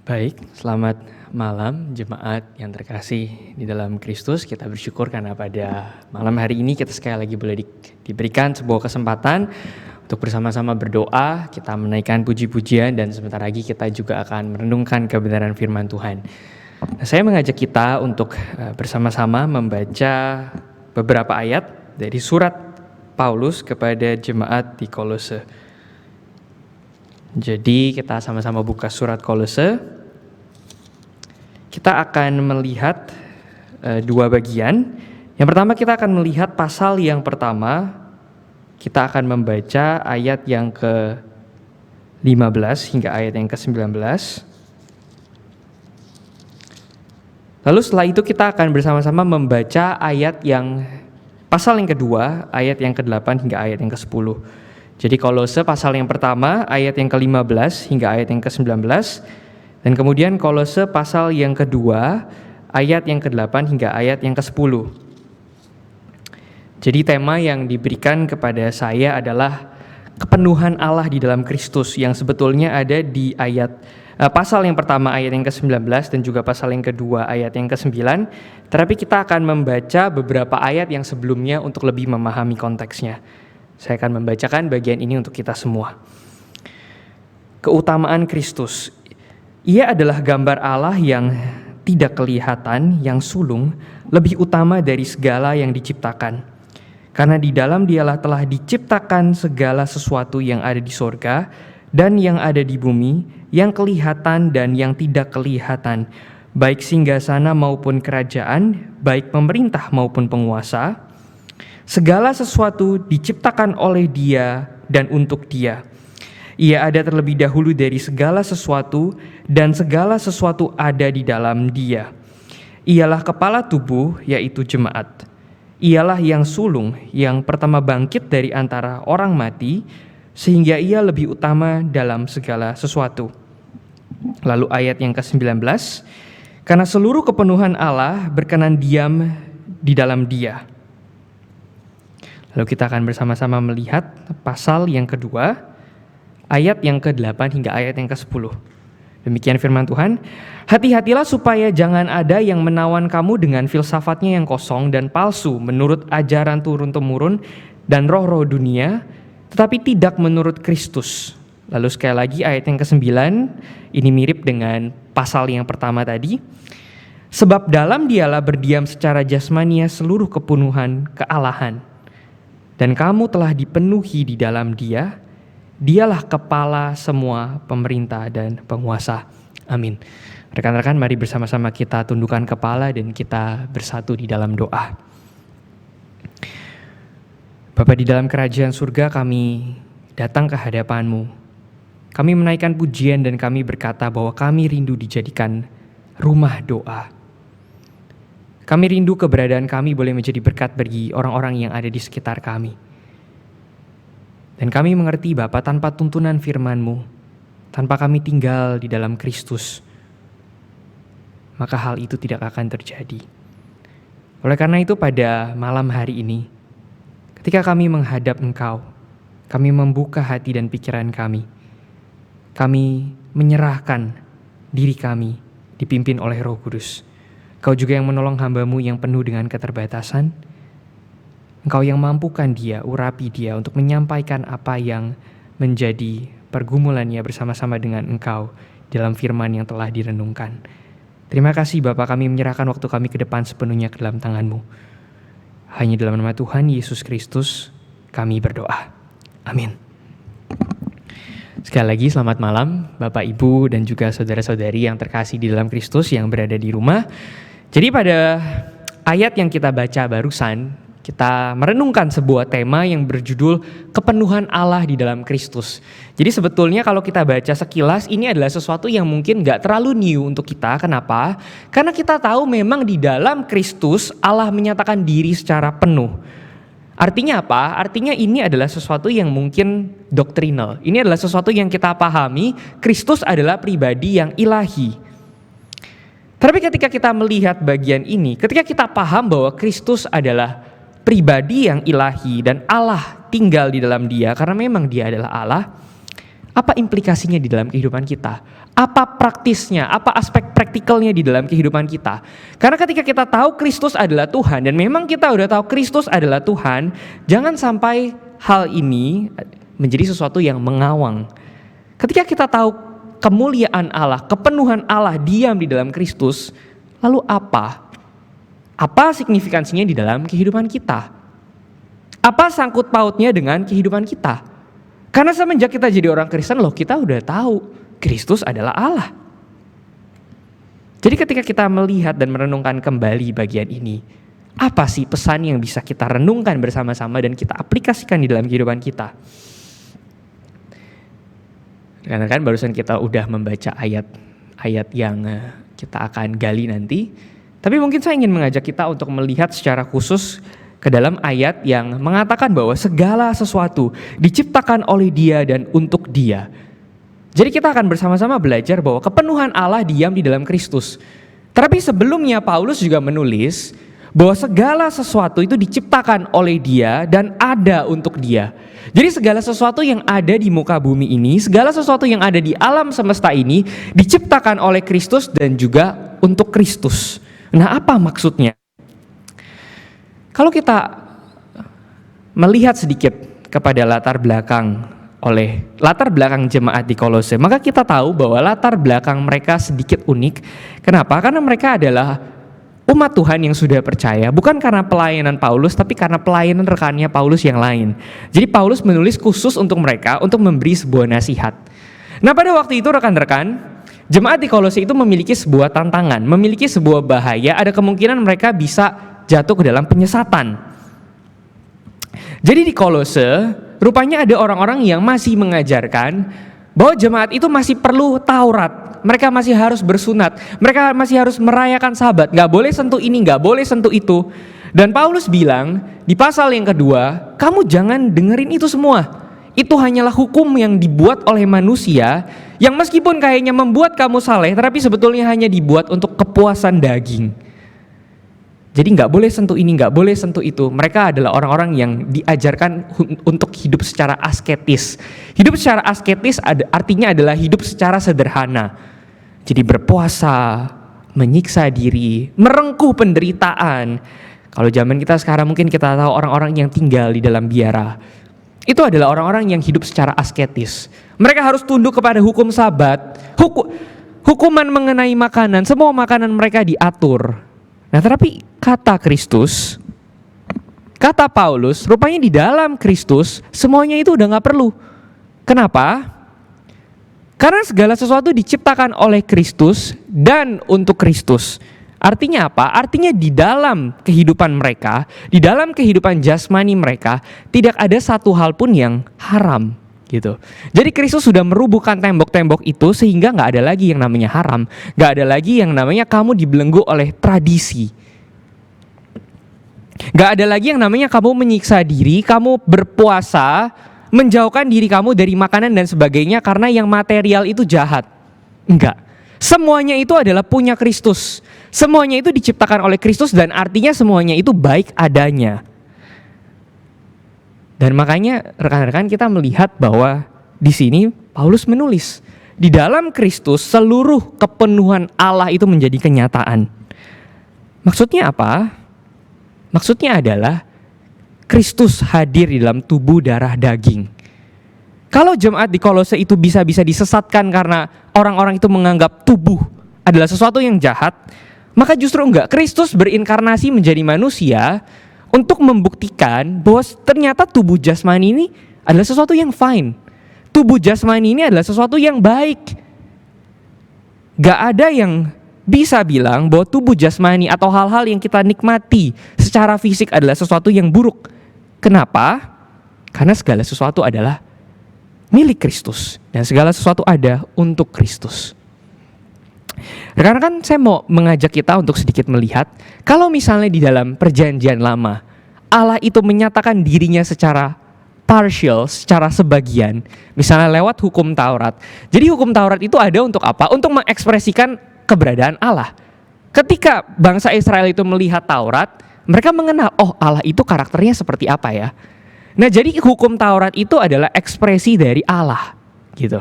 Baik, selamat malam jemaat yang terkasih di dalam Kristus. Kita bersyukur karena pada malam hari ini kita sekali lagi boleh diberikan sebuah kesempatan untuk bersama-sama berdoa, kita menaikkan puji-pujian, dan sebentar lagi kita juga akan merenungkan kebenaran firman Tuhan. Nah, saya mengajak kita untuk bersama-sama membaca beberapa ayat dari surat Paulus kepada jemaat di Kolose. Jadi kita sama-sama buka surat Kolose. Kita akan melihat dua bagian. Yang pertama kita akan melihat pasal yang pertama. Kita akan membaca ayat yang ke-15 hingga ayat yang ke-19. Lalu setelah itu kita akan bersama-sama membaca ayat yang pasal yang kedua, ayat yang ke-8 hingga ayat yang ke-10. Jadi Kolose pasal yang pertama, ayat yang ke-15 hingga ayat yang ke-19. Dan kemudian Kolose pasal yang kedua, ayat yang ke-8 hingga ayat yang ke-10. Jadi tema yang diberikan kepada saya adalah kepenuhan Allah di dalam Kristus, yang sebetulnya ada di ayat pasal yang pertama ayat yang ke-19 dan juga pasal yang kedua ayat yang ke-9. Tetapi kita akan membaca beberapa ayat yang sebelumnya untuk lebih memahami konteksnya. Saya akan membacakan bagian ini untuk kita semua. Keutamaan Kristus. Ia adalah gambar Allah yang tidak kelihatan, yang sulung, lebih utama dari segala yang diciptakan. Karena di dalam Dialah telah diciptakan segala sesuatu yang ada di sorga dan yang ada di bumi, yang kelihatan dan yang tidak kelihatan, baik singgasana maupun kerajaan, baik pemerintah maupun penguasa. Segala sesuatu diciptakan oleh Dia dan untuk Dia. Ia ada terlebih dahulu dari segala sesuatu, dan segala sesuatu ada di dalam Dia. Ialah kepala tubuh, yaitu jemaat. Ialah yang sulung, yang pertama bangkit dari antara orang mati, sehingga ia lebih utama dalam segala sesuatu. Lalu ayat yang ke-19, karena seluruh kepenuhan Allah berkenan diam di dalam Dia. Lalu kita akan bersama-sama melihat pasal yang kedua, ayat yang ke-8 hingga ayat yang ke-10. Demikian firman Tuhan. Hati-hatilah supaya jangan ada yang menawan kamu dengan filsafatnya yang kosong dan palsu menurut ajaran turun-temurun dan roh-roh dunia, tetapi tidak menurut Kristus. Lalu sekali lagi ayat yang ke-9, ini mirip dengan pasal yang pertama tadi. Sebab dalam Dialah berdiam secara jasmania seluruh kepenuhan kealahan. Dan kamu telah dipenuhi di dalam Dia. Dialah kepala semua pemerintah dan penguasa. Amin. Rekan-rekan, mari bersama-sama kita tundukkan kepala dan kita bersatu di dalam doa. Bapa di dalam kerajaan surga, kami datang ke hadapan-Mu. Kami menaikkan pujian dan kami berkata bahwa kami rindu dijadikan rumah doa. Kami rindu keberadaan kami boleh menjadi berkat bagi orang-orang yang ada di sekitar kami. Dan kami mengerti Bapa, tanpa tuntunan firman-Mu, tanpa kami tinggal di dalam Kristus, maka hal itu tidak akan terjadi. Oleh karena itu pada malam hari ini, ketika kami menghadap Engkau, kami membuka hati dan pikiran kami menyerahkan diri kami dipimpin oleh Roh Kudus. Kau juga yang menolong hamba-Mu yang penuh dengan keterbatasan. Engkau yang mampukan dia, urapi dia untuk menyampaikan apa yang menjadi pergumulannya bersama-sama dengan Engkau dalam firman yang telah direnungkan. Terima kasih Bapa, kami menyerahkan waktu kami ke depan sepenuhnya ke dalam tangan-Mu. Hanya dalam nama Tuhan Yesus Kristus kami berdoa. Amin. Sekali lagi selamat malam Bapak, Ibu, dan juga saudara-saudari yang terkasih di dalam Kristus yang berada di rumah. Jadi pada ayat yang kita baca barusan, kita merenungkan sebuah tema yang berjudul kepenuhan Allah di dalam Kristus. Jadi sebetulnya kalau kita baca sekilas, ini adalah sesuatu yang mungkin gak terlalu new untuk kita. Kenapa? Karena kita tahu memang di dalam Kristus Allah menyatakan diri secara penuh. Artinya apa? Artinya ini adalah sesuatu yang mungkin doktrinal. Ini adalah sesuatu yang kita pahami, Kristus adalah pribadi yang ilahi. Tapi ketika kita melihat bagian ini, ketika kita paham bahwa Kristus adalah pribadi yang ilahi dan Allah tinggal di dalam Dia karena memang Dia adalah Allah, Apa implikasinya di dalam kehidupan kita? Apa praktisnya, apa aspek praktikalnya di dalam kehidupan kita? Karena ketika kita tahu Kristus adalah Tuhan, dan memang kita udah tahu Kristus adalah Tuhan, jangan sampai hal ini menjadi sesuatu yang mengawang. Ketika kita tahu kemuliaan Allah, kepenuhan Allah diam di dalam Kristus, lalu apa? Apa signifikansinya di dalam kehidupan kita? Apa sangkut pautnya dengan kehidupan kita? Karena semenjak kita jadi orang Kristen kita udah tahu Kristus adalah Allah. Jadi ketika kita melihat dan merenungkan kembali bagian ini, apa sih pesan yang bisa kita renungkan bersama-sama dan kita aplikasikan di dalam kehidupan kita? Karena kan barusan kita udah membaca ayat-ayat yang kita akan gali nanti. Tapi mungkin saya ingin mengajak kita untuk melihat secara khusus ke dalam ayat yang mengatakan bahwa segala sesuatu diciptakan oleh Dia dan untuk Dia. Jadi kita akan bersama-sama belajar bahwa kepenuhan Allah diam di dalam Kristus. Tapi sebelumnya Paulus juga menulis bahwa segala sesuatu itu diciptakan oleh Dia dan ada untuk Dia. Jadi segala sesuatu yang ada di muka bumi ini, segala sesuatu yang ada di alam semesta ini diciptakan oleh Kristus dan juga untuk Kristus. Nah, apa maksudnya? Kalau kita melihat sedikit kepada latar belakang jemaat di Kolose, maka kita tahu bahwa latar belakang mereka sedikit unik. Kenapa? Karena mereka adalah umat Tuhan yang sudah percaya, bukan karena pelayanan Paulus, tapi karena pelayanan rekannya Paulus yang lain. Jadi Paulus menulis khusus untuk mereka untuk memberi sebuah nasihat. Nah, pada waktu itu rekan-rekan, jemaat di Kolose itu memiliki sebuah tantangan, memiliki sebuah bahaya, ada kemungkinan mereka bisa jatuh ke dalam penyesatan. Jadi di Kolose, rupanya ada orang-orang yang masih mengajarkan bahwa jemaat itu masih perlu Taurat. Mereka masih harus bersunat, mereka masih harus merayakan Sabat, gak boleh sentuh ini, gak boleh sentuh itu. Dan Paulus bilang di pasal yang kedua, kamu jangan dengerin itu semua. Itu hanyalah hukum yang dibuat oleh manusia, yang meskipun kayaknya membuat kamu saleh, tapi sebetulnya hanya dibuat untuk kepuasan daging. Jadi gak boleh sentuh ini, gak boleh sentuh itu. Mereka adalah orang-orang yang diajarkan untuk hidup secara asketis. Hidup secara asketis artinya adalah hidup secara sederhana. Jadi berpuasa, menyiksa diri, merengkuh penderitaan. Kalau zaman kita sekarang mungkin kita tahu orang-orang yang tinggal di dalam biara. Itu adalah orang-orang yang hidup secara asketis. Mereka harus tunduk kepada hukum Sabat, hukuman mengenai makanan, semua makanan mereka diatur. Nah, tetapi kata Kristus, kata Paulus, rupanya di dalam Kristus semuanya itu udah gak perlu. Kenapa? Karena segala sesuatu diciptakan oleh Kristus dan untuk Kristus. Artinya apa? Artinya di dalam kehidupan mereka, di dalam kehidupan jasmani mereka, tidak ada satu hal pun yang haram gitu. Jadi Kristus sudah merubuhkan tembok-tembok itu sehingga gak ada lagi yang namanya haram. Gak ada lagi yang namanya kamu dibelenggu oleh tradisi. Gak ada lagi yang namanya kamu menyiksa diri, kamu berpuasa, menjauhkan diri kamu dari makanan dan sebagainya karena yang material itu jahat. Enggak. Semuanya itu adalah punya Kristus. Semuanya itu diciptakan oleh Kristus dan artinya semuanya itu baik adanya. Dan makanya rekan-rekan kita melihat bahwa di sini Paulus menulis, di dalam Kristus seluruh kepenuhan Allah itu menjadi kenyataan. Maksudnya apa? Maksudnya adalah Kristus hadir di dalam tubuh darah daging. Kalau jemaat di Kolose itu bisa disesatkan karena orang-orang itu menganggap tubuh adalah sesuatu yang jahat, maka justru enggak. Kristus berinkarnasi menjadi manusia untuk membuktikan bahwa ternyata tubuh jasmani ini adalah sesuatu yang fine. Tubuh jasmani ini adalah sesuatu yang baik. Gak ada yang bisa bilang bahwa tubuh jasmani atau hal-hal yang kita nikmati secara fisik adalah sesuatu yang buruk. Kenapa? Karena segala sesuatu adalah milik Kristus dan segala sesuatu ada untuk Kristus. Rekan-rekan, saya mau mengajak kita untuk sedikit melihat, kalau misalnya di dalam perjanjian lama Allah itu menyatakan dirinya secara partial, secara sebagian, misalnya lewat hukum Taurat. Jadi hukum Taurat itu ada untuk apa? Untuk mengekspresikan keberadaan Allah. Ketika bangsa Israel itu melihat Taurat, mereka mengenal, oh Allah itu karakternya seperti apa ya. Nah, jadi hukum Taurat itu adalah ekspresi dari Allah. gitu.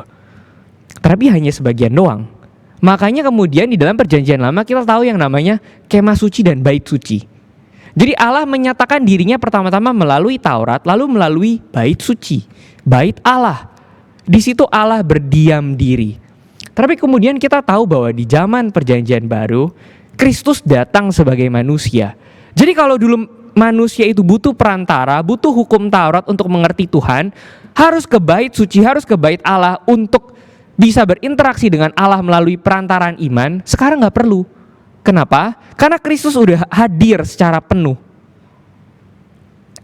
Tapi hanya sebagian doang. Makanya kemudian di dalam perjanjian lama kita tahu yang namanya kemah suci dan bait suci. Jadi Allah menyatakan dirinya pertama-tama melalui Taurat, lalu melalui bait suci, bait Allah. Di situ Allah berdiam diri. Tapi kemudian kita tahu bahwa di zaman perjanjian baru, Kristus datang sebagai manusia. Jadi kalau dulu manusia itu butuh perantara, butuh hukum Taurat untuk mengerti Tuhan, harus ke bait suci, harus ke bait Allah untuk bisa berinteraksi dengan Allah melalui perantaraan iman. Sekarang gak perlu. Kenapa? Karena Kristus udah hadir secara penuh.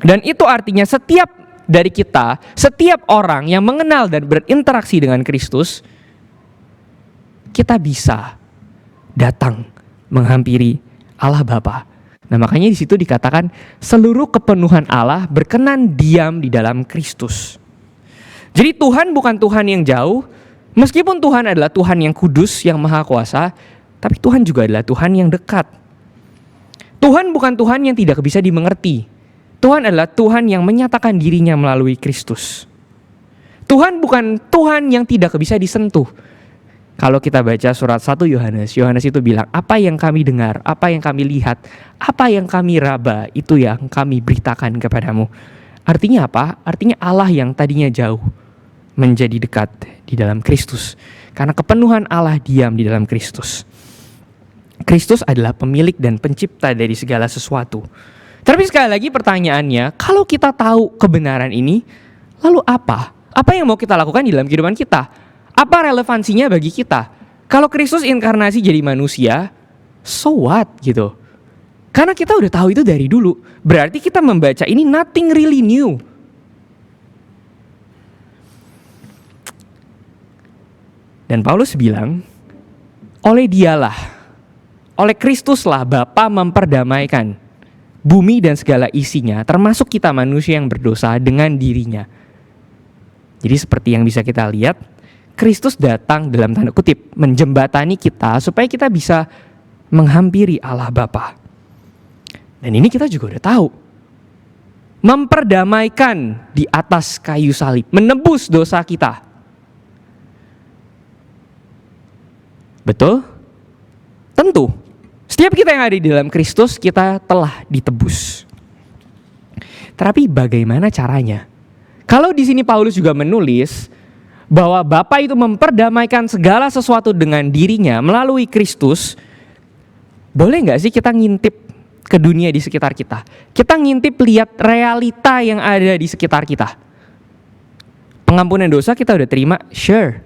Dan itu artinya setiap dari kita, setiap orang yang mengenal dan berinteraksi dengan Kristus, kita bisa datang menghampiri Allah Bapa. Nah, makanya di situ dikatakan seluruh kepenuhan Allah berkenan diam di dalam Kristus. Jadi Tuhan bukan Tuhan yang jauh, meskipun Tuhan adalah Tuhan yang kudus, yang maha kuasa, tapi Tuhan juga adalah Tuhan yang dekat. Tuhan bukan Tuhan yang tidak bisa dimengerti. Tuhan adalah Tuhan yang menyatakan dirinya melalui Kristus. Tuhan bukan Tuhan yang tidak bisa disentuh. Kalau kita baca surat 1 Yohanes, Yohanes itu bilang, apa yang kami dengar, apa yang kami lihat, apa yang kami raba, itu yang kami beritakan kepadamu. Artinya apa? Artinya Allah yang tadinya jauh menjadi dekat di dalam Kristus. Karena kepenuhan Allah diam di dalam Kristus. Kristus adalah pemilik dan pencipta dari segala sesuatu. Tapi sekali lagi pertanyaannya, kalau kita tahu kebenaran ini, lalu apa? Apa yang mau kita lakukan di dalam kehidupan kita? Apa relevansinya bagi kita? Kalau Kristus inkarnasi jadi manusia, so what gitu? Karena kita udah tahu itu dari dulu. Berarti kita membaca ini nothing really new. Dan Paulus bilang, oleh dialah, oleh Kristuslah Bapa memperdamaikan bumi dan segala isinya, termasuk kita manusia yang berdosa dengan dirinya. Jadi seperti yang bisa kita lihat, Kristus datang dalam tanda kutip menjembatani kita supaya kita bisa menghampiri Allah Bapa. Dan ini kita juga udah tahu. Memperdamaikan di atas kayu salib, menebus dosa kita. Betul? Tentu. Setiap kita yang ada di dalam Kristus, kita telah ditebus. Tapi bagaimana caranya? Kalau di sini Paulus juga menulis bahwa Bapa itu memperdamaikan segala sesuatu dengan dirinya melalui Kristus, boleh gak sih kita ngintip ke dunia di sekitar kita? Kita ngintip lihat realita yang ada di sekitar kita. Pengampunan dosa kita udah terima, sure.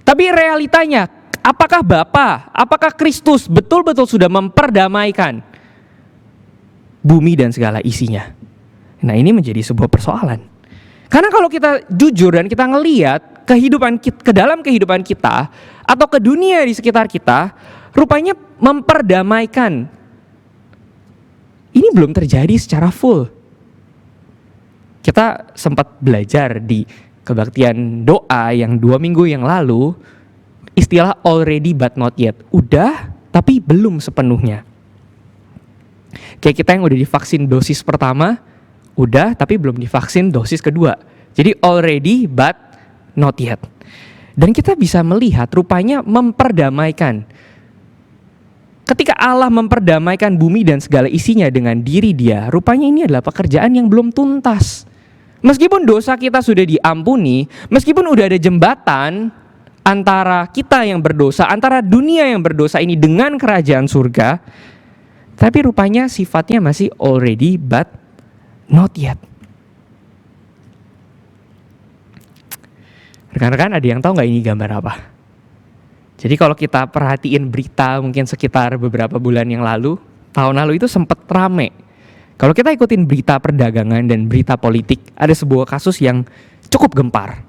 Tapi realitanya, apakah Bapa, apakah Kristus betul-betul sudah memperdamaikan bumi dan segala isinya? Nah, ini menjadi sebuah persoalan. Karena kalau kita jujur dan kita ngelihat ke dalam kehidupan kita atau ke dunia di sekitar kita, rupanya memperdamaikan ini belum terjadi secara full. Kita sempat belajar di kebaktian doa yang 2 minggu yang lalu, istilah already but not yet. Udah, tapi belum sepenuhnya. Kayak kita yang udah divaksin dosis pertama, udah tapi belum divaksin dosis kedua. Jadi already but not yet. Dan kita bisa melihat rupanya memperdamaikan. Ketika Allah memperdamaikan bumi dan segala isinya dengan diri Dia, rupanya ini adalah pekerjaan yang belum tuntas. Meskipun dosa kita sudah diampuni, meskipun udah ada jembatan antara kita yang berdosa, antara dunia yang berdosa ini dengan kerajaan surga, tapi rupanya sifatnya masih already but not yet. Rekan-rekan, ada yang tahu nggak ini gambar apa? Jadi kalau kita perhatiin berita mungkin sekitar beberapa bulan yang lalu, tahun lalu itu sempat rame. Kalau kita ikutin berita perdagangan dan berita politik, ada sebuah kasus yang cukup gempar.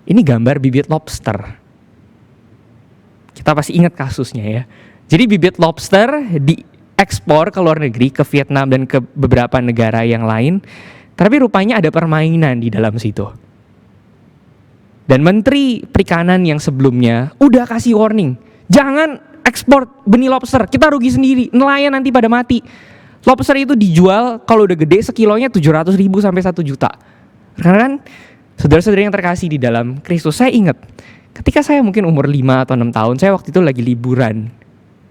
Ini gambar bibit lobster. Kita pasti ingat kasusnya ya. Jadi bibit lobster diekspor ke luar negeri, ke Vietnam dan ke beberapa negara yang lain. Tapi rupanya ada permainan di dalam situ. Dan Menteri Perikanan yang sebelumnya udah kasih warning, jangan ekspor benih lobster, kita rugi sendiri, nelayan nanti pada mati. Lobster itu dijual kalau udah gede sekilonya 700.000 sampai 1 juta. Karena kan Saudara-saudara yang terkasih di dalam Kristus, saya ingat ketika saya mungkin umur 5 atau 6 tahun, saya waktu itu lagi liburan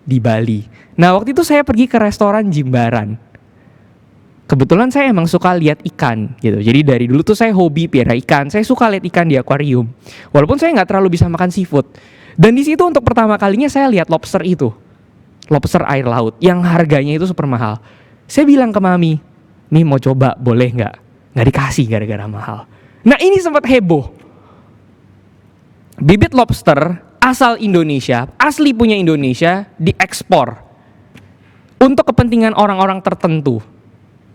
di Bali. Nah, waktu itu saya pergi ke restoran Jimbaran. Kebetulan saya emang suka lihat ikan gitu. Jadi dari dulu tuh saya hobi piara ikan. Saya suka lihat ikan di akuarium. Walaupun saya nggak terlalu bisa makan seafood. Dan di situ untuk pertama kalinya saya lihat lobster itu. Lobster air laut yang harganya itu super mahal. Saya bilang ke mami, nih mau coba boleh nggak? Nggak dikasih gara-gara mahal. Nah ini sempat heboh. Bibit lobster asal Indonesia, asli punya Indonesia, diekspor untuk kepentingan orang-orang tertentu.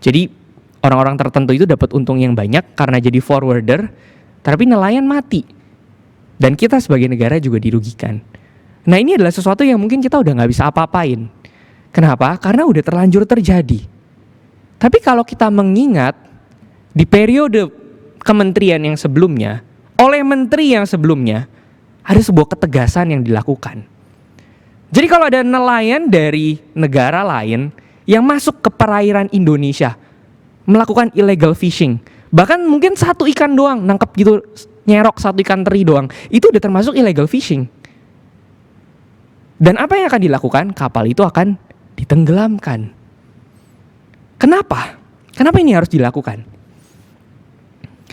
Jadi orang-orang tertentu itu dapat untung yang banyak karena jadi forwarder, tapi nelayan mati. Dan kita sebagai negara juga dirugikan. Nah ini adalah sesuatu yang mungkin kita udah gak bisa apa-apain. Kenapa? Karena udah terlanjur terjadi. Tapi kalau kita mengingat di periode kementerian yang sebelumnya, oleh menteri yang sebelumnya, ada sebuah ketegasan yang dilakukan. Jadi kalau ada nelayan dari negara lain yang masuk ke perairan Indonesia, melakukan illegal fishing, bahkan mungkin satu ikan doang, nangkep gitu, nyerok satu ikan teri doang, itu udah termasuk illegal fishing. Dan apa yang akan dilakukan? Kapal itu akan ditenggelamkan. Kenapa? Kenapa ini harus dilakukan?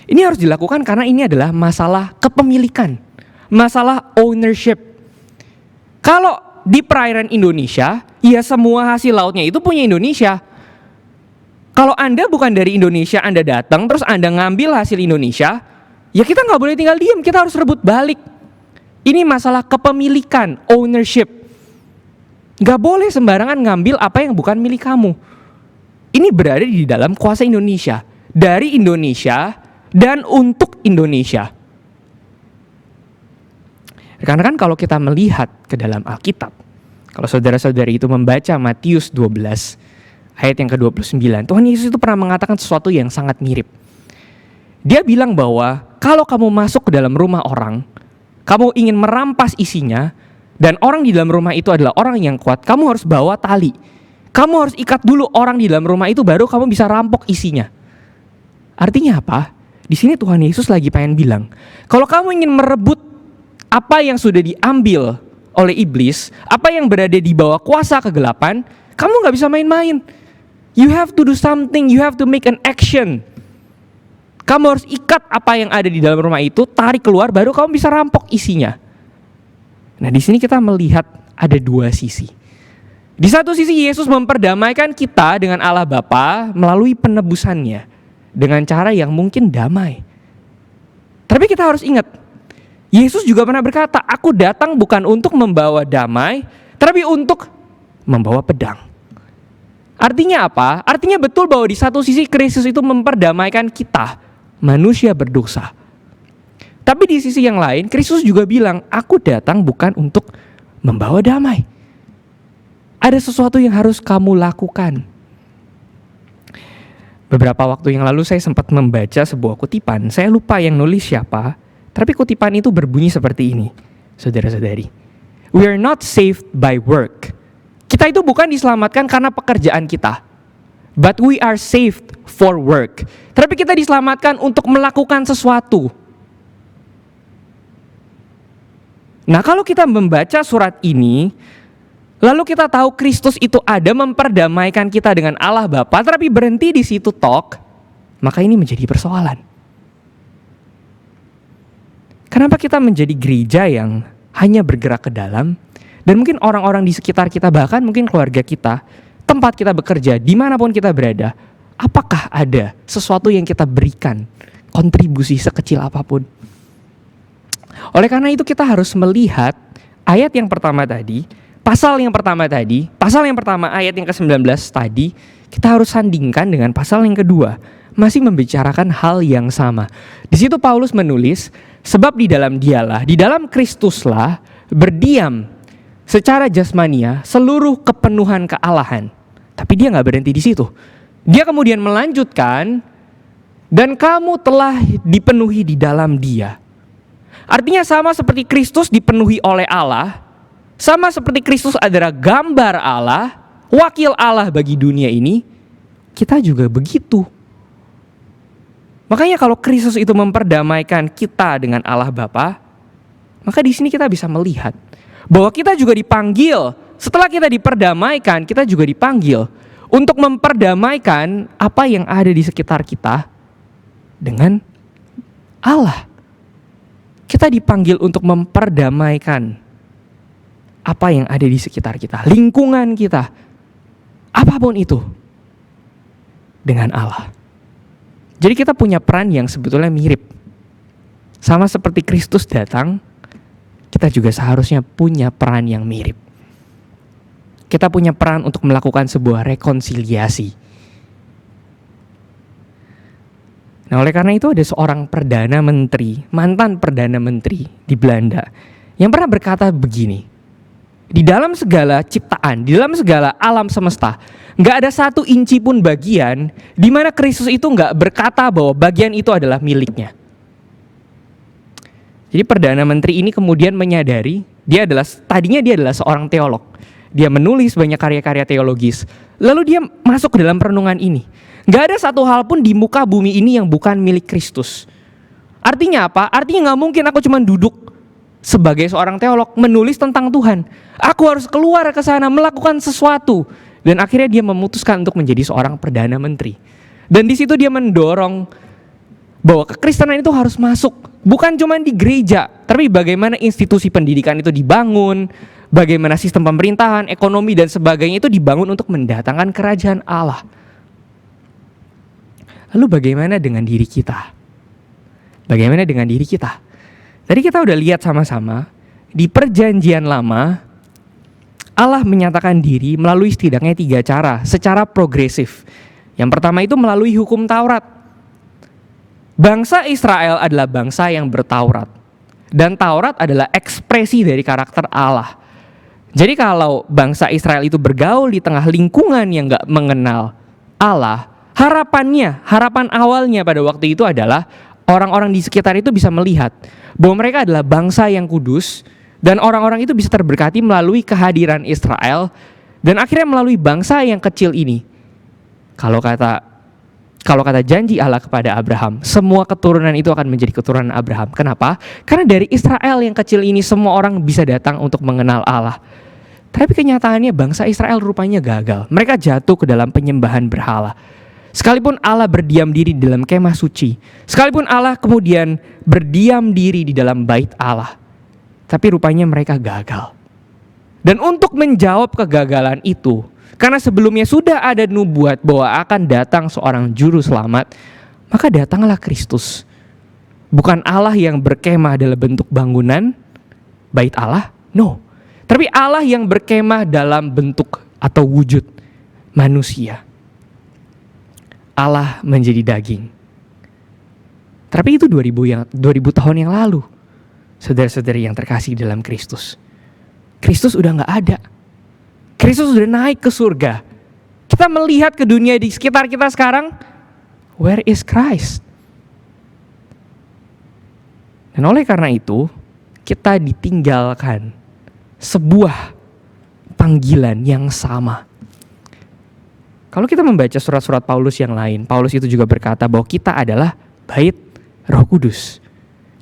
Ini harus dilakukan karena ini adalah masalah kepemilikan, masalah ownership. Kalau di perairan Indonesia, ya semua hasil lautnya itu punya Indonesia. Kalau Anda bukan dari Indonesia, Anda datang terus Anda ngambil hasil Indonesia, ya kita nggak boleh tinggal diam, kita harus rebut balik. Ini masalah kepemilikan, ownership. Nggak boleh sembarangan ngambil apa yang bukan milik kamu. Ini berada di dalam kuasa Indonesia, dari Indonesia dan untuk Indonesia. Rekan-rekan, kalau kita melihat ke dalam Alkitab, kalau saudara-saudari itu membaca Matius 12 ayat yang ke-29, Tuhan Yesus itu pernah mengatakan sesuatu yang sangat mirip. Dia bilang bahwa kalau kamu masuk ke dalam rumah orang, kamu ingin merampas isinya, dan orang di dalam rumah itu adalah orang yang kuat, kamu harus bawa tali. Kamu harus ikat dulu orang di dalam rumah itu, baru kamu bisa rampok isinya. Artinya apa? Di sini Tuhan Yesus lagi pengen bilang, kalau kamu ingin merebut apa yang sudah diambil oleh iblis, apa yang berada di bawah kuasa kegelapan, kamu gak bisa main-main. You have to do something, you have to make an action. Kamu harus ikat apa yang ada di dalam rumah itu, tarik keluar, baru kamu bisa rampok isinya. Nah di sini kita melihat ada dua sisi. Di satu sisi Yesus memperdamaikan kita dengan Allah Bapa melalui penebusannya, dengan cara yang mungkin damai. Tapi kita harus ingat, Yesus juga pernah berkata, aku datang bukan untuk membawa damai, tapi untuk membawa pedang. Artinya apa? Artinya betul bahwa di satu sisi Kristus itu memperdamaikan kita, manusia berdosa. Tapi di sisi yang lain, Kristus juga bilang, aku datang bukan untuk membawa damai. Ada sesuatu yang harus kamu lakukan. Beberapa waktu yang lalu saya sempat membaca sebuah kutipan. Saya lupa yang nulis siapa, tapi kutipan itu berbunyi seperti ini, saudara-saudari. We are not saved by work. Kita itu bukan diselamatkan karena pekerjaan kita, but we are saved for work. Tapi kita diselamatkan untuk melakukan sesuatu. Nah, kalau kita membaca surat ini, lalu kita tahu Kristus itu ada memperdamaikan kita dengan Allah Bapa, tapi berhenti di situ tok, maka ini menjadi persoalan. Kenapa kita menjadi gereja yang hanya bergerak ke dalam, dan mungkin orang-orang di sekitar kita, bahkan mungkin keluarga kita, tempat kita bekerja, dimanapun kita berada, apakah ada sesuatu yang kita berikan, kontribusi sekecil apapun? Oleh karena itu kita harus melihat ayat yang pertama tadi, pasal yang pertama ayat yang ke-19 tadi, kita harus sandingkan dengan pasal yang kedua, masih membicarakan hal yang sama. Di situ Paulus menulis, sebab di dalam dialah, di dalam Kristuslah berdiam secara jasmania seluruh kepenuhan kealahan. Tapi dia gak berhenti di situ. Dia kemudian melanjutkan, dan kamu telah dipenuhi di dalam Dia. Artinya sama seperti Kristus dipenuhi oleh Allah, sama seperti Kristus adalah gambar Allah, wakil Allah bagi dunia ini, kita juga begitu. Makanya kalau Kristus itu memperdamaikan kita dengan Allah Bapa, maka di sini kita bisa melihat bahwa kita juga dipanggil, setelah kita diperdamaikan, kita juga dipanggil untuk memperdamaikan apa yang ada di sekitar kita dengan Allah. Kita dipanggil untuk memperdamaikan apa yang ada di sekitar kita, lingkungan kita, apapun itu, dengan Allah. Jadi kita punya peran yang sebetulnya mirip. Sama seperti Kristus datang, kita juga seharusnya punya peran yang mirip. Kita punya peran untuk melakukan sebuah rekonsiliasi. Nah, oleh karena itu ada seorang perdana menteri, mantan perdana menteri di Belanda, yang pernah berkata begini: di dalam segala ciptaan, di dalam segala alam semesta, gak ada satu inci pun bagian di mana Kristus itu gak berkata bahwa bagian itu adalah miliknya. Jadi Perdana Menteri ini kemudian menyadari, tadinya dia adalah seorang teolog. Dia menulis banyak karya-karya teologis. Lalu dia masuk ke dalam perenungan ini. Gak ada satu hal pun di muka bumi ini yang bukan milik Kristus. Artinya apa? Artinya gak mungkin aku cuma duduk sebagai seorang teolog menulis tentang Tuhan. Aku harus keluar ke sana melakukan sesuatu. Dan akhirnya dia memutuskan untuk menjadi seorang Perdana Menteri. Dan di situ dia mendorong bahwa kekristenan itu harus masuk. Bukan cuma di gereja, tapi bagaimana institusi pendidikan itu dibangun, bagaimana sistem pemerintahan, ekonomi dan sebagainya itu dibangun untuk mendatangkan kerajaan Allah. Lalu bagaimana dengan diri kita? Bagaimana dengan diri kita? Tadi kita udah lihat sama-sama, di Perjanjian Lama, Allah menyatakan diri melalui setidaknya 3 cara, secara progresif. Yang pertama itu melalui hukum Taurat. Bangsa Israel adalah bangsa yang bertaurat. Dan Taurat adalah ekspresi dari karakter Allah. Jadi kalau bangsa Israel itu bergaul di tengah lingkungan yang gak mengenal Allah, harapan awalnya pada waktu itu adalah orang-orang di sekitar itu bisa melihat bahwa mereka adalah bangsa yang kudus, dan orang-orang itu bisa terberkati melalui kehadiran Israel, dan akhirnya melalui bangsa yang kecil ini. Kalau kata janji Allah kepada Abraham, semua keturunan itu akan menjadi keturunan Abraham. Kenapa? Karena dari Israel yang kecil ini semua orang bisa datang untuk mengenal Allah. Tapi kenyataannya bangsa Israel rupanya gagal. Mereka jatuh ke dalam penyembahan berhala. Sekalipun Allah berdiam diri di dalam kemah suci, sekalipun Allah kemudian berdiam diri di dalam bait Allah, tapi rupanya mereka gagal. Dan untuk menjawab kegagalan itu, karena sebelumnya sudah ada nubuat bahwa akan datang seorang juru selamat, maka datanglah Kristus. Bukan Allah yang berkemah dalam bentuk bangunan, bait Allah, no. Tapi Allah yang berkemah dalam bentuk atau wujud manusia. Allah menjadi daging. Tapi itu 2000 tahun yang lalu. Saudara-saudari yang terkasih dalam Kristus. Kristus udah gak ada. Kristus sudah naik ke surga. Kita melihat ke dunia di sekitar kita sekarang, where is Christ? Dan oleh karena itu, kita ditinggalkan sebuah panggilan yang sama. Kalau kita membaca surat-surat Paulus yang lain, Paulus itu juga berkata bahwa kita adalah bait Roh Kudus.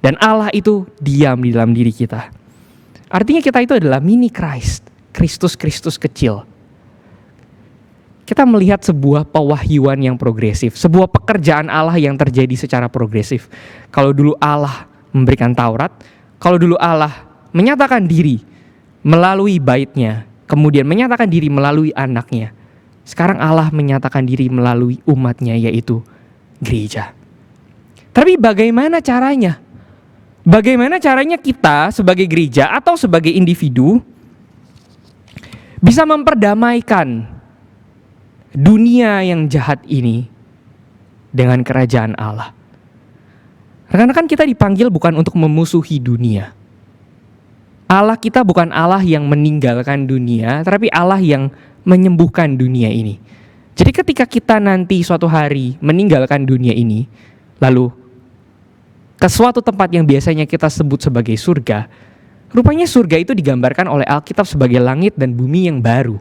Dan Allah itu diam di dalam diri kita. Artinya kita itu adalah mini Christ. Kristus kecil. Kita melihat sebuah pewahyuan yang progresif, sebuah pekerjaan Allah yang terjadi secara progresif. Kalau dulu Allah memberikan Taurat, kalau dulu Allah menyatakan diri melalui baitnya, kemudian menyatakan diri melalui anaknya, sekarang Allah menyatakan diri melalui umatnya, yaitu gereja. Tapi bagaimana caranya? Bagaimana caranya kita sebagai gereja atau sebagai individu bisa memperdamaikan dunia yang jahat ini dengan kerajaan Allah? Karena kan kita dipanggil bukan untuk memusuhi dunia. Allah kita bukan Allah yang meninggalkan dunia, tapi Allah yang menyembuhkan dunia ini. Jadi ketika kita nanti suatu hari meninggalkan dunia ini, lalu ke suatu tempat yang biasanya kita sebut sebagai surga, rupanya surga itu digambarkan oleh Alkitab sebagai langit dan bumi yang baru.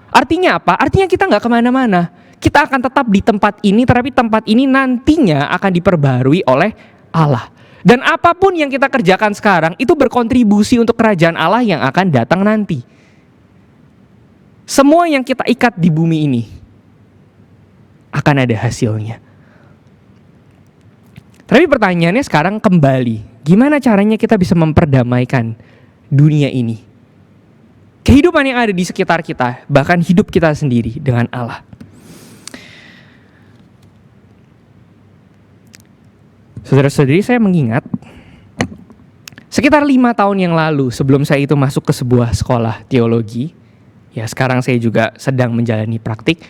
Artinya apa? Artinya kita gak kemana-mana. kita akan tetap di tempat ini, tetapi tempat ini nantinya akan diperbarui oleh Allah. Dan apapun yang kita kerjakan sekarang itu berkontribusi untuk kerajaan Allah yang akan datang nanti. Semua yang kita ikat di bumi ini akan ada hasilnya. Tapi pertanyaannya sekarang kembali, gimana caranya kita bisa memperdamaikan dunia ini? Kehidupan yang ada di sekitar kita, bahkan hidup kita sendiri dengan Allah. Saudara-saudari, saya mengingat sekitar 5 tahun yang lalu sebelum saya itu masuk ke sebuah sekolah teologi, ya sekarang saya juga sedang menjalani praktik.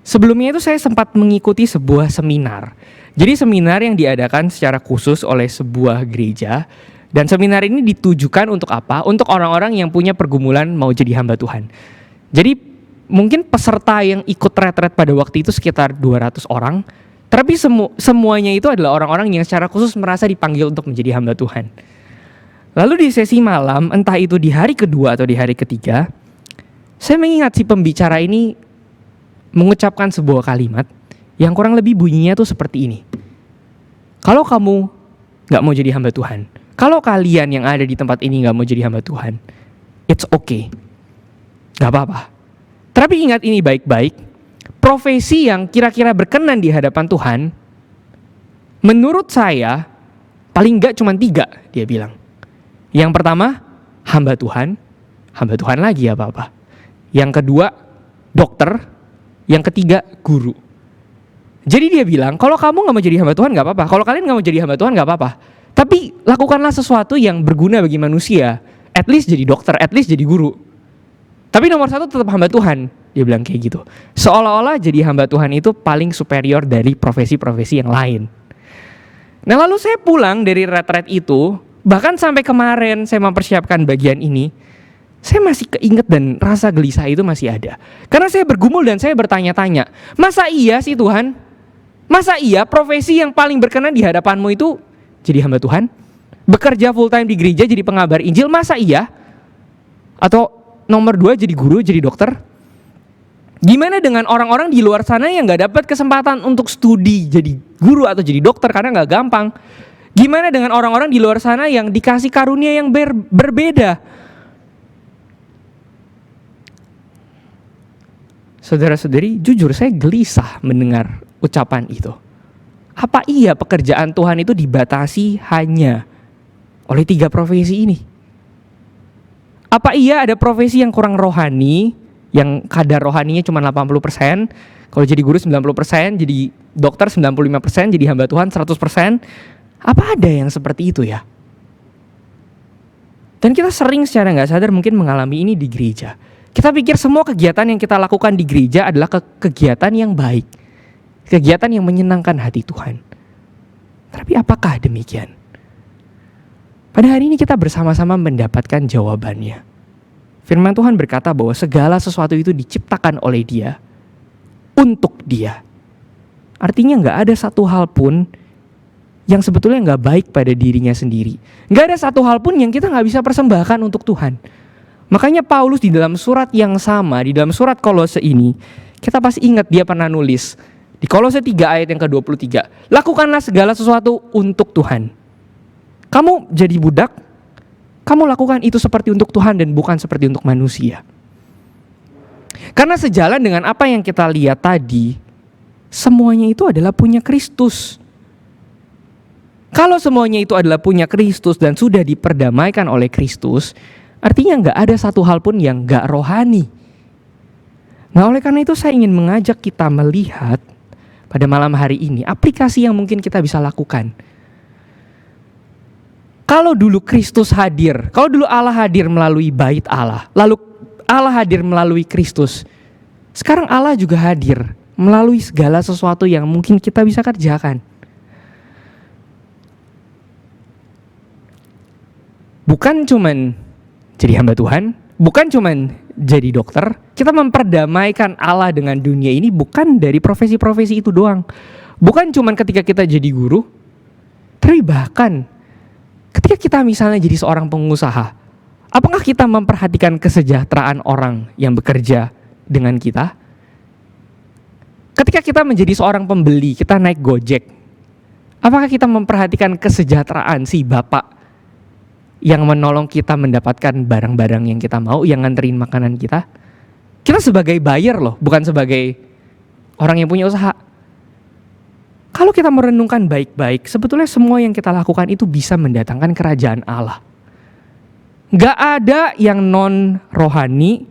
Sebelumnya itu saya sempat mengikuti sebuah seminar. Jadi seminar yang diadakan secara khusus oleh sebuah gereja. Dan seminar ini ditujukan untuk apa? Untuk orang-orang yang punya pergumulan mau jadi hamba Tuhan. Jadi mungkin peserta yang ikut retret pada waktu itu sekitar 200 orang. Tapi semuanya itu adalah orang-orang yang secara khusus merasa dipanggil untuk menjadi hamba Tuhan. Lalu di sesi malam, entah itu di hari kedua atau di hari ketiga, saya mengingat si pembicara ini mengucapkan sebuah kalimat yang kurang lebih bunyinya tuh seperti ini. Kalau kamu gak mau jadi hamba Tuhan, kalau kalian yang ada di tempat ini gak mau jadi hamba Tuhan, it's okay, gak apa-apa. Tapi ingat ini baik-baik, profesi yang kira-kira berkenan di hadapan Tuhan, menurut saya paling gak cuma 3, dia bilang. Yang pertama, hamba Tuhan lagi apa-apa. Yang kedua, dokter. Yang ketiga, guru. Jadi dia bilang, kalau kamu gak mau jadi hamba Tuhan gak apa-apa. Kalau kalian gak mau jadi hamba Tuhan gak apa-apa. Tapi lakukanlah sesuatu yang berguna bagi manusia. At least jadi dokter, at least jadi guru. Tapi nomor 1 tetap hamba Tuhan. Dia bilang kayak gitu. Seolah-olah jadi hamba Tuhan itu paling superior dari profesi-profesi yang lain. Nah lalu saya pulang dari retret itu, bahkan sampai kemarin saya mempersiapkan bagian ini, saya masih keinget dan rasa gelisah itu masih ada. Karena saya bergumul dan saya bertanya-tanya, masa iya sih Tuhan? Masa iya profesi yang paling berkenan di hadapanmu itu jadi hamba Tuhan? Bekerja full time di gereja jadi pengabar Injil, masa iya? Atau nomor 2 jadi guru, jadi dokter? Gimana dengan orang-orang di luar sana yang gak dapat kesempatan untuk studi jadi guru atau jadi dokter karena gak gampang? Gimana dengan orang-orang di luar sana yang dikasih karunia yang berbeda? Saudara-saudari, jujur saya gelisah mendengar ucapan itu. Apa iya pekerjaan Tuhan itu dibatasi hanya oleh 3 profesi ini? Apa iya ada profesi yang kurang rohani, yang kadar rohaninya cuma 80%, kalau jadi guru 90%, jadi dokter 95%, jadi hamba Tuhan 100%? Apa ada yang seperti itu ya? Dan kita sering secara gak sadar mungkin mengalami ini di gereja. Kita pikir semua kegiatan yang kita lakukan di gereja adalah kegiatan yang baik. Kegiatan yang menyenangkan hati Tuhan. Tapi apakah demikian? Pada hari ini kita bersama-sama mendapatkan jawabannya. Firman Tuhan berkata bahwa segala sesuatu itu diciptakan oleh Dia, untuk Dia. Artinya gak ada satu hal pun yang sebetulnya gak baik pada dirinya sendiri. Gak ada satu hal pun yang kita gak bisa persembahkan untuk Tuhan. Makanya Paulus di dalam surat yang sama, di dalam surat Kolose ini, kita pasti ingat dia pernah nulis di Kolose 3 ayat yang ke-23, lakukanlah segala sesuatu untuk Tuhan. Kamu jadi budak, kamu lakukan itu seperti untuk Tuhan dan bukan seperti untuk manusia. Karena sejalan dengan apa yang kita lihat tadi, semuanya itu adalah punya Kristus. Kalau semuanya itu adalah punya Kristus dan sudah diperdamaikan oleh Kristus, artinya gak ada satu hal pun yang gak rohani. Nah oleh karena itu saya ingin mengajak kita melihat pada malam hari ini aplikasi yang mungkin kita bisa lakukan. Kalau dulu Kristus hadir, kalau dulu Allah hadir melalui bait Allah, lalu Allah hadir melalui Kristus, sekarang Allah juga hadir melalui segala sesuatu yang mungkin kita bisa kerjakan. Bukan cuman jadi hamba Tuhan, bukan cuman jadi dokter. Kita memperdamaikan Allah dengan dunia ini bukan dari profesi-profesi itu doang. Bukan cuman ketika kita jadi guru, tapi bahkan ketika kita misalnya jadi seorang pengusaha. Apakah kita memperhatikan kesejahteraan orang yang bekerja dengan kita? Ketika kita menjadi seorang pembeli, kita naik Gojek, apakah kita memperhatikan kesejahteraan si bapak yang menolong kita mendapatkan barang-barang yang kita mau, yang nganterin makanan kita? Kita sebagai buyer loh, bukan sebagai orang yang punya usaha. Kalau kita merenungkan baik-baik, sebetulnya semua yang kita lakukan itu bisa mendatangkan kerajaan Allah. Gak ada yang non rohani,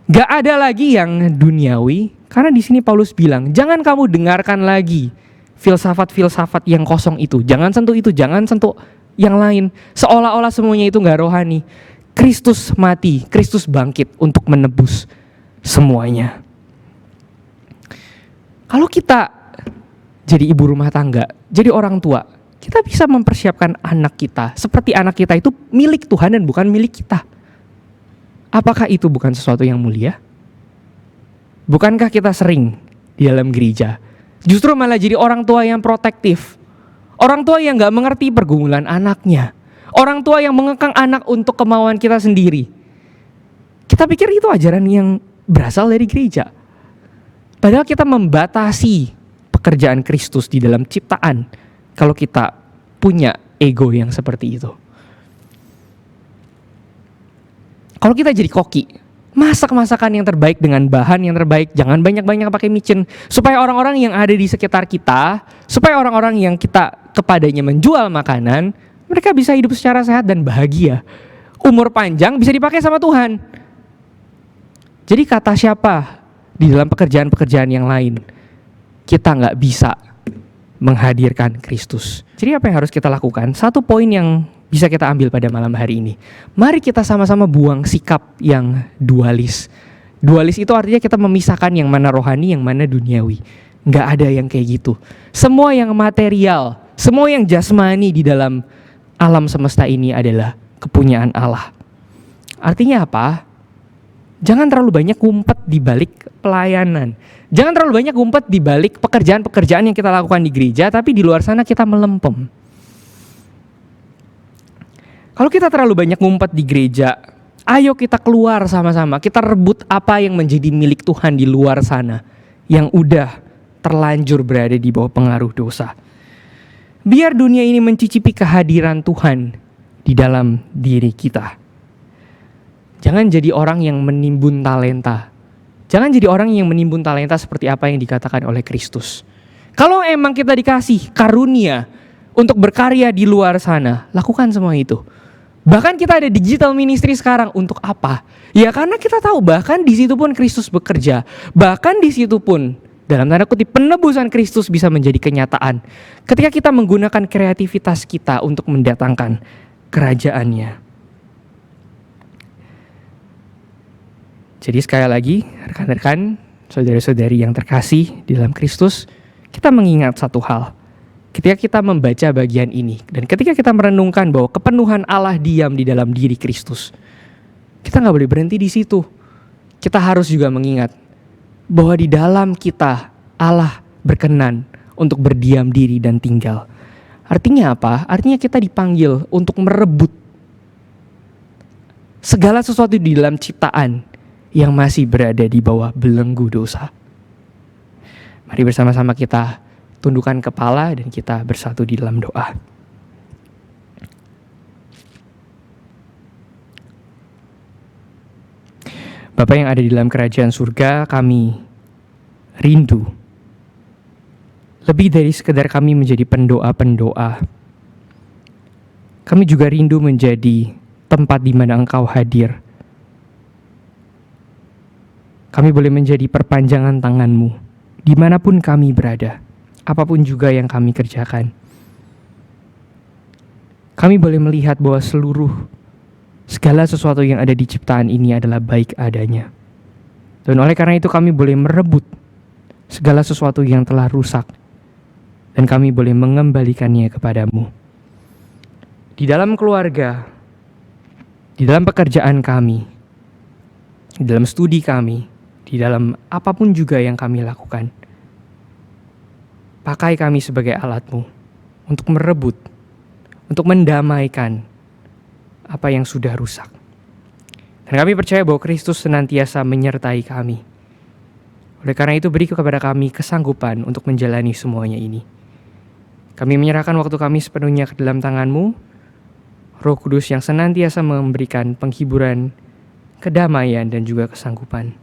gak ada lagi yang duniawi. Karena di sini Paulus bilang, jangan kamu dengarkan lagi filsafat-filsafat yang kosong itu. Jangan sentuh itu, jangan sentuh yang lain. Seolah-olah semuanya itu gak rohani. Kristus mati, Kristus bangkit untuk menebus semuanya. Kalau kita jadi ibu rumah tangga, jadi orang tua, kita bisa mempersiapkan anak kita seperti anak kita itu milik Tuhan dan bukan milik kita. Apakah itu bukan sesuatu yang mulia? Bukankah kita sering di dalam gereja justru malah jadi orang tua yang protektif, orang tua yang gak mengerti pergumulan anaknya, orang tua yang mengekang anak untuk kemauan kita sendiri? Kita pikir itu ajaran yang berasal dari gereja, padahal kita membatasi pekerjaan Kristus di dalam ciptaan kalau kita punya ego yang seperti itu. Kalau kita jadi koki, masak masakan yang terbaik dengan bahan yang terbaik, jangan banyak-banyak pakai micin, supaya orang-orang yang ada di sekitar kita, supaya orang-orang yang kita kepadanya menjual makanan, mereka bisa hidup secara sehat dan bahagia. Umur panjang bisa dipakai sama Tuhan. Jadi kata siapa di dalam pekerjaan-pekerjaan yang lain kita nggak bisa menghadirkan Kristus? Jadi apa yang harus kita lakukan? Satu poin yang bisa kita ambil pada malam hari ini, mari kita sama-sama buang sikap yang dualis. Dualis itu artinya kita memisahkan yang mana rohani, yang mana duniawi. Nggak ada yang kayak gitu. Semua yang material, semua yang jasmani di dalam alam semesta ini adalah kepunyaan Allah. Artinya apa? Jangan terlalu banyak ngumpet di balik pelayanan. Jangan terlalu banyak ngumpet di balik pekerjaan-pekerjaan yang kita lakukan di gereja, tapi di luar sana kita melempem. Kalau kita terlalu banyak ngumpet di gereja, ayo kita keluar sama-sama. Kita rebut apa yang menjadi milik Tuhan di luar sana, yang udah terlanjur berada di bawah pengaruh dosa. Biar dunia ini mencicipi kehadiran Tuhan di dalam diri kita. Jangan jadi orang yang menimbun talenta. Jangan jadi orang yang menimbun talenta seperti apa yang dikatakan oleh Kristus. Kalau emang kita dikasih karunia untuk berkarya di luar sana, lakukan semua itu. Bahkan kita ada digital ministry sekarang, untuk apa? Ya karena kita tahu bahkan di situ pun Kristus bekerja. Bahkan di situ pun dalam tanda kutip penebusan Kristus bisa menjadi kenyataan ketika kita menggunakan kreativitas kita untuk mendatangkan kerajaannya. Jadi sekali lagi, rekan-rekan, saudara-saudari yang terkasih di dalam Kristus, kita mengingat satu hal. Ketika kita membaca bagian ini, dan ketika kita merenungkan bahwa kepenuhan Allah diam di dalam diri Kristus, kita gak boleh berhenti di situ. Kita harus juga mengingat bahwa di dalam kita Allah berkenan untuk berdiam diri dan tinggal. Artinya apa? Artinya kita dipanggil untuk merebut segala sesuatu di dalam ciptaan yang masih berada di bawah belenggu dosa. Mari bersama-sama kita tundukkan kepala dan kita bersatu di dalam doa. Bapa yang ada di dalam kerajaan surga, kami rindu. Lebih dari sekedar kami menjadi pendoa-pendoa, kami juga rindu menjadi tempat di mana Engkau hadir. Kami boleh menjadi perpanjangan tangan-Mu dimanapun kami berada, apapun juga yang kami kerjakan. Kami boleh melihat bahwa segala sesuatu yang ada di ciptaan ini adalah baik adanya. Dan oleh karena itu kami boleh merebut segala sesuatu yang telah rusak, dan kami boleh mengembalikannya kepadamu. Di dalam keluarga, di dalam pekerjaan kami, di dalam studi kami, di dalam apapun juga yang kami lakukan, pakai kami sebagai alat-Mu untuk merebut, untuk mendamaikan apa yang sudah rusak. Dan kami percaya bahwa Kristus senantiasa menyertai kami. Oleh karena itu beri kepada kami kesanggupan untuk menjalani semuanya ini. Kami menyerahkan waktu kami sepenuhnya ke dalam tangan-Mu, Roh Kudus yang senantiasa memberikan penghiburan, kedamaian, dan juga kesanggupan.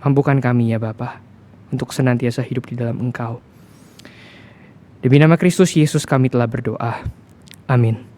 Mampukan kami ya Bapa, untuk senantiasa hidup di dalam Engkau. Demi nama Kristus Yesus kami telah berdoa. Amin.